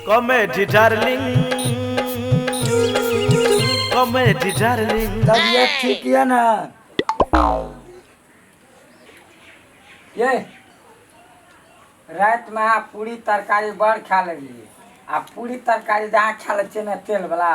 Comedy darling, comedy darling. तबीयत ठीक है ना? ये रात में आप पूरी तरकारी बड़ खा लेलिए। आ पूरी तरकारी जहाँ खा ले ना तेल वाला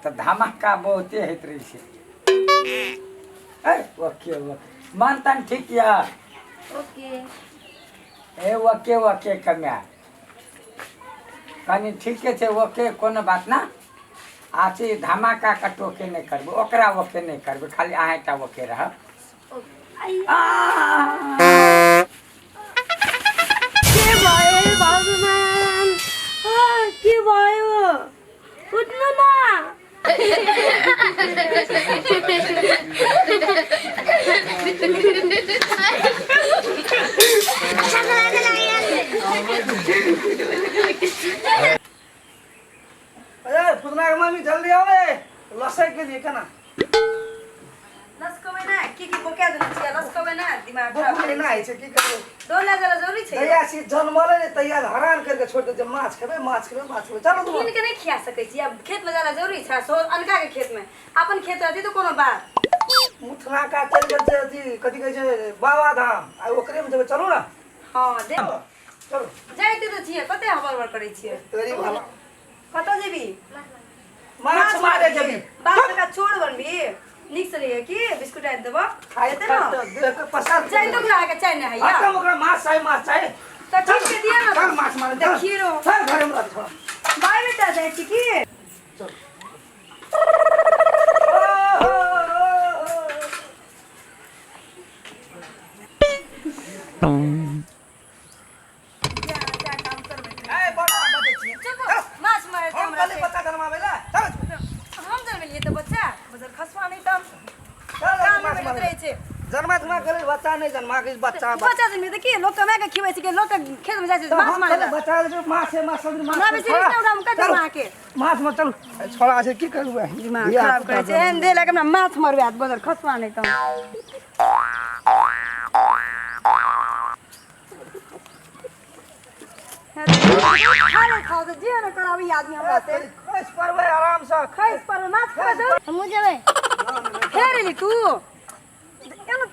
तो धमाका बहुते होत रही है। ओके ओके मन तन ठीक है। ओके ए ओके ओके कन्या कनी ठीक है ओके कोनो बात ना। आची धमाका का टोके नहीं करबो ओकरा ओके नहीं करबो खाली आहेटा ओके रह। के भयो भगवान के भयो उठ्नु न अरे पुतना के मम्मी जल्दी आओ रे लसे के लिए कना लस्को में ना की बोका देले छिया लस्को में ना दिमाग खराब भूख नहीं है की करो डोला जरा जरूरी छै तैया सी जन्मले ने तैया हैरान करके छोड़ दे जब माछ खेबे चलो तुम किन के नहीं खिया सकै छी अब खेत में जाला जरूरी छै सो अनका के खेत में अपन खेत रहती तो कोनो बात मुथना का चल गए जी कथि कहे छै बाबा धाम आ ओकरे में जब चलो ना। हां दे चलो जाइते तो छिए कते हबड़ करै छिए तेरी भाला कत जेबी माछ मारे जबी बाप का छोड़ बनबी निक से रहिए कि बिस्कुट आइ देबो खाए देते तो ना देख के पसार जाइ तो खा के चाय नहीं है हटा ओकरा माछ चाहिए तो ठीक से दिया ना चल माछ मारे देखिए रो चल घर में रख छोड़ बाय बेटा जाइ छी की माछ मारे हम हमरा कल बच्चा जन्मावेला चल हम जन्मेलिए त बच्चा बजर खसवा नहीं तम चल काम माछ में मारे रहे छे जन्मा तुमा करे बच्चा नहीं जन्मा के बच्चा बच्चा जन्मे त के लोग कमा के खिबै छै के लोग के खेत में जाय छै माछ मारे ला बच्चा जो माछ है माछ सब माछ ना बेसी रिश्ता उड़ा मुका जमा के माछ मत चल छोड़ा से की करबे दिमाग खराब करे छै एन दे लगे हमरा माछ मारबे हाथ बजर खसवा नहीं तम खाले खाओ त जे न कराबी आदमी हमरा से खैस परबे आराम से खैस पर माछ खा दो हम जेबै फेरली तू एनो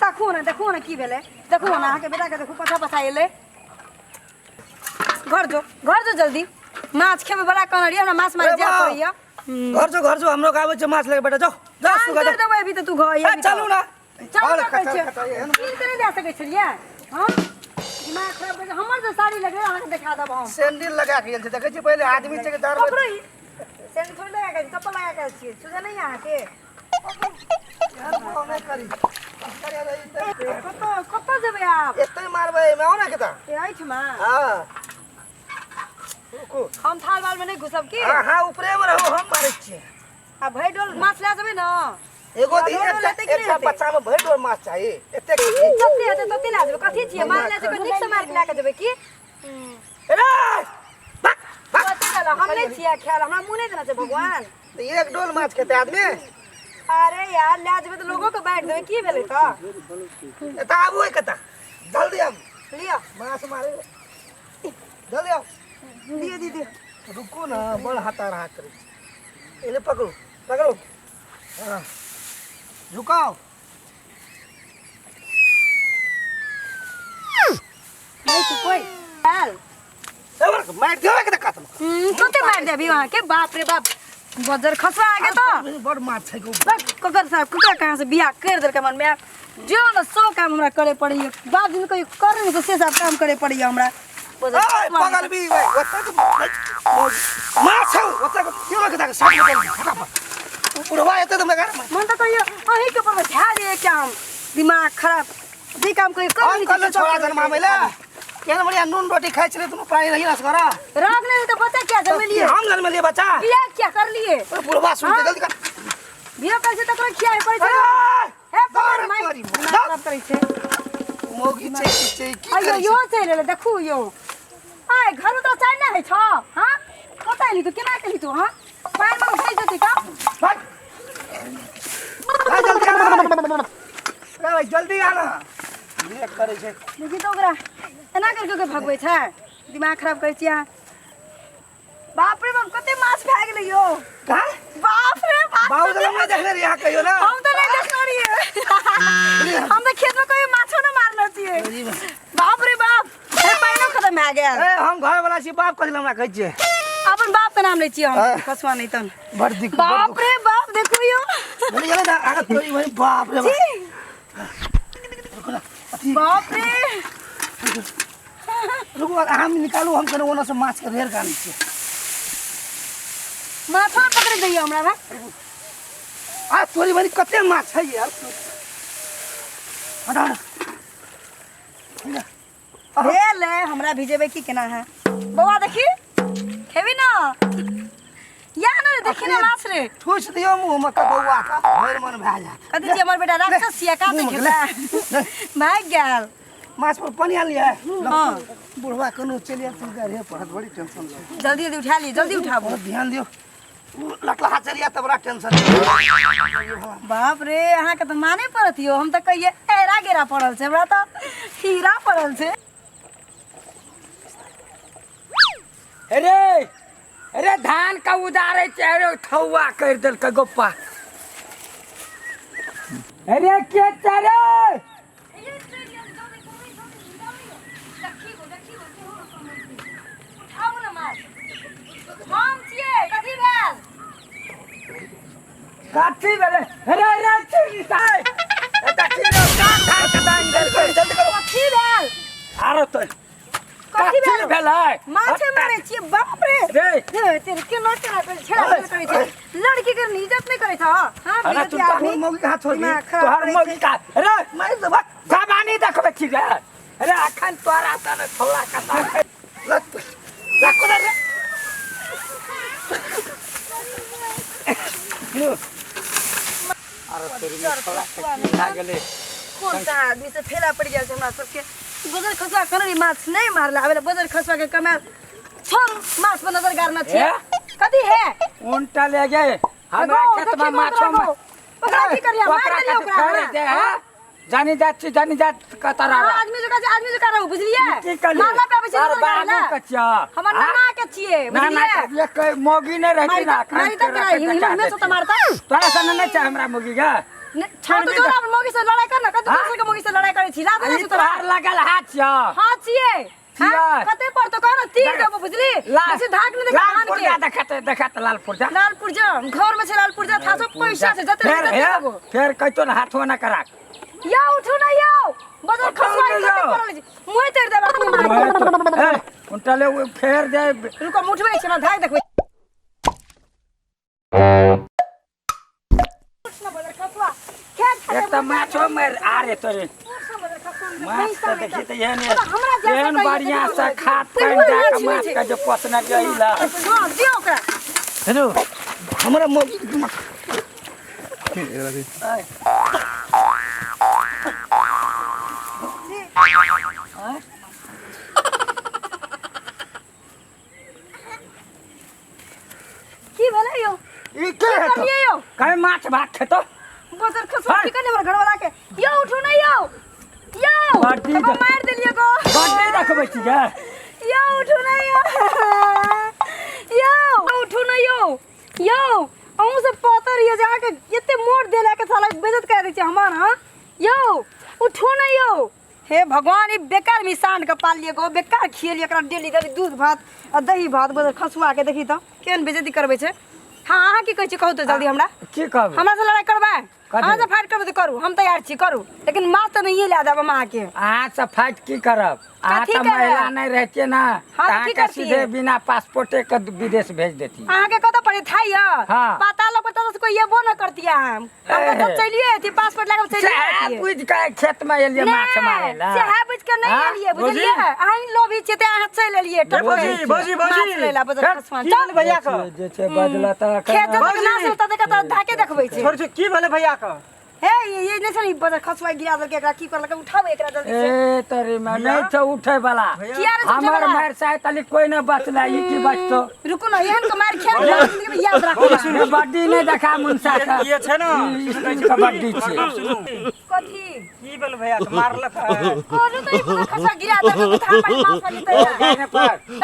देखो ना की भेले देखो ना आके बेटा के देखो पछा पछा एले घर जो जल्दी माछ खेबे बड़ा कनड़ी हमरा माछ मारे जा पड़िया घर जो हमरो आबै छै माछ लेके बेटा जाओ जा सुगा जा देबै अभी त तू घर ये चलू ना चल और कहै छै खतर है ना तीन करे दे सकै छलिए हम दिमाग खराब कर हमर जे साड़ी लगे अहाँ के देखा देब हम सैंडल लगा के गेल छै देखै छी पहिले आदमी छै के डर पकड़ो ही सेंड थोड़ी लगा के चप्पल लगा के छिए सुझे नहीं अहाँ के नहीं करी करे रही कत जेबै आप एते मारबे मैं हो ना केता ए आई छमा हां रुको हम थाल बाल में नहीं घुसब की हां ऊपरे में रहो हम मारै छी आ भई डोल माछ ले जेबै न एगो दिन एक बच्चा में भर डोर माछ चाहिए एते जत्ते हेतै तत्ते ला जेबै कथि छियै मार ले जेबै नीक से मार के ला के जेबै की रे कथि कहला हम नहीं छियै ख्याल हमरा मुंह नहीं देना छै भगवान एक डोल माछ खेते आदमी अरे यार ले जेबै त लोगो के बांट देबै की भेलै त एता आबू कता जल्दी आब लिया माछ मारे जल्दी आओ दिए दीदी रुको ना बड़ हाथा रहा करे इन्हें पकड़ो हाँ झुकाओ नहीं तो कोई चल मार दियो के देखा तुम कते मार देबी वहां के बाप रे बाप बजर खसवा आ गया तो बड़ माछ छै को ककर साहब कुकरा कहां से बियाह कर देल के मन में जो न सो काम हमरा करे पड़ी बाद दिन कोई करे नहीं तो से सब काम करे पड़ी हमरा ओए पगल भी ओते माछ है ओते क्यों के देखा सब निकल उड़वा एते तुम लगा मन तो कहियो अही के पर ध्या दे क्या हम दिमाग खराब जे काम कोई कर नहीं कल छोड़ा जन्मा मेला केन बढ़िया नून रोटी खाइ छले तुम पानी नहीं रस करा राग नहीं तो बच्चा क्या जन्म लिए हम जन्म लिए बच्चा बियाह क्या कर लिए बुढ़वा सुन के जल्दी कर बियाह कैसे तक खिया है पड़े हे पर माई खराब करे छे मोगी छै की अयो यो चले ले देखू यो आय घर तो चाय ना है छ हां पता नहीं तो केना केली तू हां पार में उठाई जती का भाग जल्दी आना रे जल्दी आना ये करे छै देखी तो ओकरा एना करके के भगबै छै दिमाग खराब करै छी अहाँ बाप रे बाप कते माछ भए गेलै यौ का बाप रे बाप बाबू तो नहीं देखले रही कहियो ना हम तो नहीं देखने रहिए हम तो खेत में कोई माछो ना मारना चाहिए बाप रे बाप ए पाइनो खत्म भए गेल ए हम घर वाला छी बाप कहले हमरा कहै छै अपन बाप के नाम लै छी हम कसवा नहीं तन बड़ दिक बाप रे बाप देखो यो बोले जला ना आगे तो वही बाप रे बाप रे रुको हम निकालू हम कने ओना से माछ के ढेर गानी छै माछा पकड़ दैयो हमरा भा आ तोरी बनी कते माछ छै यार हटा हे ले हमरा भिजेबे की केना है बौआ देखी हेवी ना या ना देखी ना माछ रे ठोस दियो मुंह में कबौआ का भर मन भए जा कथि छी हमर बेटा राक्षस छिया का देखे भाग गेल माछ पर पानी आ लिया हां बुढ़वा कनो चलिया तुम घर पर बड़ी टेंशन ले जल्दी जल्दी उठा ली जल्दी उठाबो बहुत ध्यान दियो लटला चलिया त बड़ा टेंशन बाप रे अहाँ के तो माने पड़त यो हम त कहिए एरा गेरा पड़ल छै हमरा त हीरा पड़ल छै अरे अरे धान का उदारे चारो ठौआ कर देल के गोप्पा अरे के चारे काठी बेले अरे अरे चली ताई एटा किलो का खा के दान देल के जल्दी करो कथी भेल आरो तो कथी काठी भेलै माछे मारे छी बाप रे रे तेरे के न चला कर छेड़ा करे छै लड़की के इज्जत नहीं करे था हां अरे तुम तो मौगी के हाथ छोड़ दी तोहर मौगी का अरे मार दे बा जवानी देखबे छी रे अरे अखन तोरा तने थोड़ा कता रखो रे अरे तेरी में थोड़ा खा गेले कौन सा आदमी से फेला पड़ गया हमरा सबके बजर खसवा कररी माछ नहीं मारला अबे बजर खसवा के कमाल छम माछ पर नजर गारना छै कथी है उल्टा ले गए हमरा खेत में माछो में ओकरा की करिया मार दियो ओकरा जानी जात कतरा आदमी जका रहू बुझलिए मारला पे बेसी और बाबू कचिया हमर नाना के छिए बुझलिए ये कोई मोगी नहीं रहती ना मारी त करा हिम्मत से त मारता तोरा से नहीं चाहे हमरा मोगी का छोड़ तो जोरा मोगी से लड़ाई कर ना कतु दूसरे के मोगी से लड़ाई करे छी लाद अरे तोहार लगल हाथ छ हां छिए कते पर तो कहना तीर देबो बुझली ऐसे धाक में देखा धान के देखत लाल पुरजा घर में छै लाल पुरजा था सब पैसा से जते देबो फिर कहितो ना हाथो ना करा या उठो ना या बजर खसवा कते पड़ल छी मुंह तेर देबा अपनी मार ए उल्टा ले फेर दे रुको मुठबे छै ना धाक देखबे बजर खसवा खेत एक त माछो में आ रे तोरे माछ त देखि त एहन बढ़िया से खात पाइन जा के माछ के जो पोसना गइला हां दियो ओकरा हेलो हमरा मौगी की भेलै यो ई के है तो यो कहीं माछ भात खेतो बजर खसवा की कने हमर घर वाला के यो उठो ना यो बाटी अब मार देलिए गो बाटी रखबै छी गे यो उठो ना यो उठो ना यो अहू से पतर ये जाके एते मोड़ देला के साला बेइज्जत कर दै छै हमर हां यो उठो ना यो हे भगवान ई बेकार मिसान के पाल लिए गो बेकार खियलिए एकरा डेली डेली दूध भात आ दही भात बजर खसुआ के देखी त केन बेइज्जती करबै छै हां अहाँ की कहै छी कहू त जल्दी हमरा की कहब हमरा से लड़ाई करबा अहाँ से फाइट करबे त करू हम तैयार छी करू लेकिन माछ त नहीं ला देब मां के अहाँ से फाइट की करब अहाँ कथी त करब? महिला नहीं रहते ना हाँ, अहाँ की के करतियै? सीधे बिना पासपोर्टे के विदेश भेज देती अहाँ के कत पड़े था या हाँ। पता लो पता तो कोई येबो न करतिया हम एहे। तो चलिए थी पासपोर्ट लगा चलिए चाहे बुझ के खेत में एलिए माछ मारे ला से है बुझ के नहीं हाँ, एलिए बुझलिए अहाँ लोभी छी ते अहाँ चल एलिए भौजी, लेला बजर खसवा चल भैया का जे छे बजला त खेत जब नाश होता देखा त धाके देखबै छी छोड़ की भले भैया का हे ये नहीं सनी बजर खसुआ गिरा दल के एकरा की करलक उठाओ एकरा जल्दी से ए तोरी में नहीं तो उठे वाला किया रे उठे हमार वाला? मार से तली कोई ना बचला ई की बचतो रुको ना एहन के मार खेल जिंदगी में याद रखो कबड्डी नहीं देखा मुंसा का ये छै ना कबड्डी छे कथी की बोल भैया तो मारलक कोनु तो ई खसुआ गिरा दल के थाम पानी माफ कर देते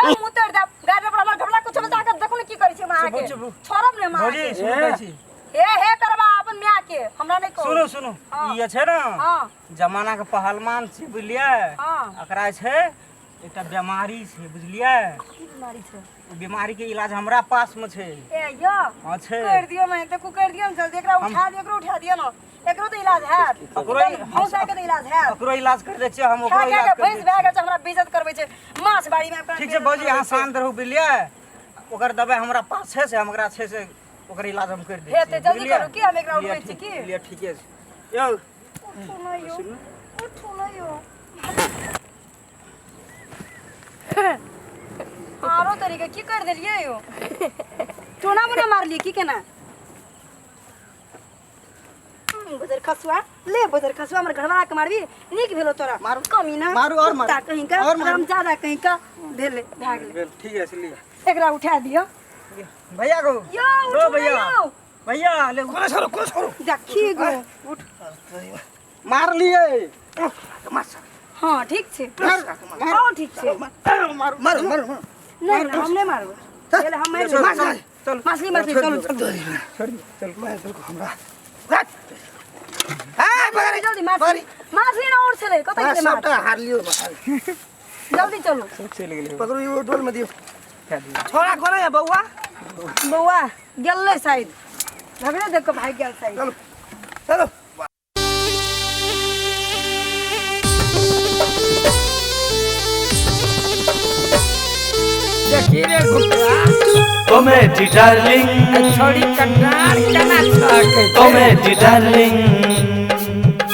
है मुतर दा गाड़ी पर हमर घबला कुछ में जाकर देखो ने की करै छै मां के छोड़ब ने मां के सुनै छी हे करबा अपन मियां के हमरा नहीं कहो सुनो ये छै ना हां जमाना के पहलवान छी बुझलियै हां एकरा छै एकटा बीमारी छै बुझलियै की बीमारी छै बीमारी के इलाज हमरा पास में छै ए यो हां छै कर दियो मैं तो कर दियो जल्दी एकरा उठा दियो ना एकरो तो इलाज है हम साके तो इलाज है ओकरो इलाज कर दै छियै हम ओकरो खा इलाज के कर भैंस भए गेल छै हमरा बेइज्जत करबै छै माछ बाड़ी में ठीक छै भौजी अहाँ शांत रहू बुझलियै ओकर दवाई हमरा पास छै से हम ओकरा छै से ओकर इलाज हम कर दै हे ते जल्दी करू की हम एकरा उठबै छी की बुझलियै ठीके छै यौ उठो ना यो आरो तरीके की कर देलिए यो टोना मुना मार लिए की केना बजर खसुआ ले बजर खसुआ हमर घरवा के मारबी नीक भेलो तोरा मारू कमी ना मारू और मारू ता कहीं का हम ज्यादा कहीं का भेले भाग ले ठीक है चलिए एकरा उठा दियो भैया को यो लो भैया भैया ले कोन छोरो देखी गो उठ मार लिए हां ठीक छे हां ठीक छे मार नहीं हम नहीं मारबो चल हम मार चल मछली चलो चल मैं तेरे को हमरा जल्दी मछली ना और चले कतै के मार सबटा हार लियो जल्दी चलो चल गेले पकड़ो ये डोल में दियो छोड़ा कोने है बउआ बउआ गेलै शायद झगड़े देख के भाग गेल शायद चलो चलो देखी रे गुप्ता कॉमेडी डार्लिंग छोड़ी कटार केना छके कॉमेडी डार्लिंग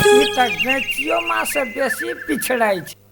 तू तक बेचियो मां से बेसी पिछड़ाई छै